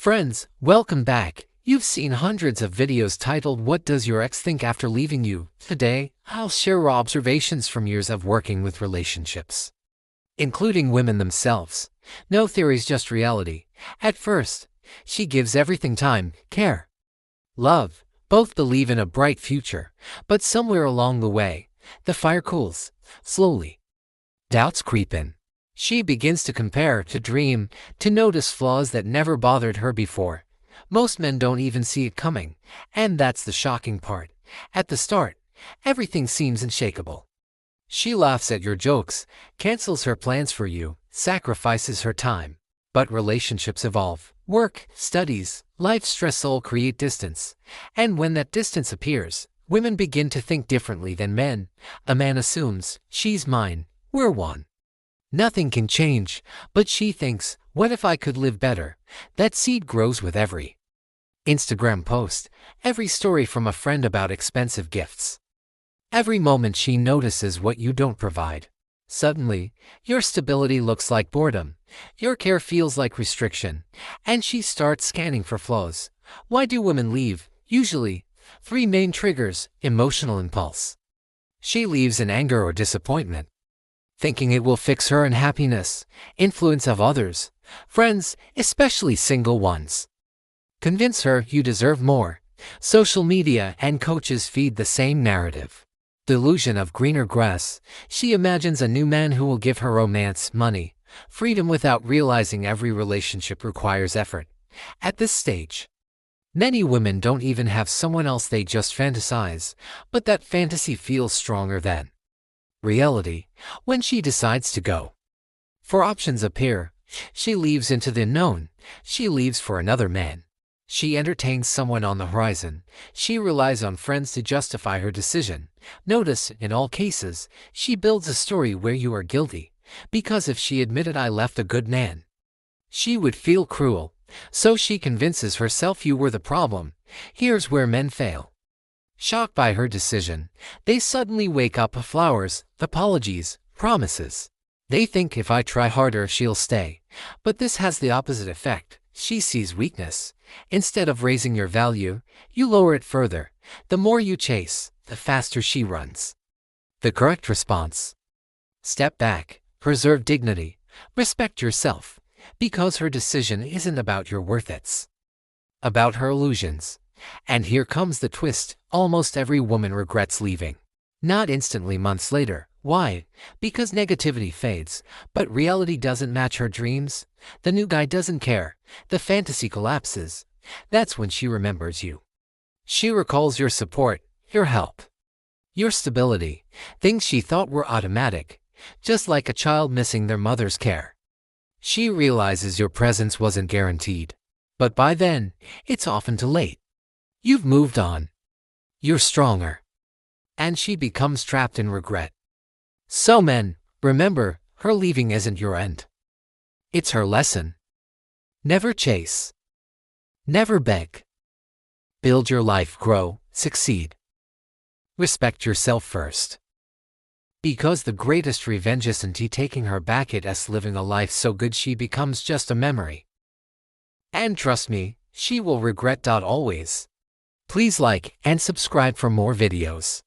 Friends, welcome back. You've seen hundreds of videos titled "What Does Your Ex Think After Leaving You?" Today, I'll share observations from years of working with relationships, including women themselves. No theories, just reality. At first, she gives everything: time, care, love. Both believe in a bright future, but somewhere along the way, the fire cools, slowly. Doubts creep in. She begins to compare, to dream, to notice flaws that never bothered her before. Most men don't even see it coming, and that's the shocking part. At the start, everything seems unshakable. She laughs at your jokes, cancels her plans for you, sacrifices her time. But relationships evolve. Work, studies, life stress all create distance. And when that distance appears, women begin to think differently than men. A man assumes, she's mine, we're one. Nothing can change, but she thinks, what if I could live better? That seed grows with every Instagram post, every story from a friend about expensive gifts. Every moment she notices what you don't provide. Suddenly, your stability looks like boredom, your care feels like restriction, and she starts scanning for flaws. Why do women leave? Usually, three main triggers: emotional impulse. She leaves in anger or disappointment, thinking it will fix her unhappiness. Influence of others, friends, especially single ones, convince her you deserve more. Social media and coaches feed the same narrative. Delusion of greener grass. She imagines a new man who will give her romance, money, freedom without realizing every relationship requires effort. At this stage, many women don't even have someone else, they just fantasize, but that fantasy feels stronger than reality. When she decides to go, for options appear. She leaves into the unknown. She leaves for another man. She entertains someone on the horizon. She relies on friends to justify her decision. Notice, in all cases, she builds a story where you are guilty, because if she admitted I left a good man, she would feel cruel. So she convinces herself you were the problem. Here's where men fail. Shocked by her decision, they suddenly wake up with flowers, apologies, promises. They think if I try harder she'll stay. But this has the opposite effect. She sees weakness. Instead of raising your value, you lower it further. The more you chase, the faster she runs. The correct response: step back, preserve dignity, respect yourself, because her decision isn't about your worth, it's about her illusions. And here comes the twist: almost every woman regrets leaving. Not instantly, months later. Why? Because negativity fades, but reality doesn't match her dreams. The new guy doesn't care. The fantasy collapses. That's when she remembers you. She recalls your support, your help, your stability, things she thought were automatic, just like a child missing their mother's care. She realizes your presence wasn't guaranteed. But by then, it's often too late. You've moved on. You're stronger. And she becomes trapped in regret. So men, remember, her leaving isn't your end. It's her lesson. Never chase. Never beg. Build your life, grow, succeed. Respect yourself first. Because the greatest revenge isn't taking her back, it's living a life so good she becomes just a memory. And trust me, she will regret. Always. Please like and subscribe for more videos.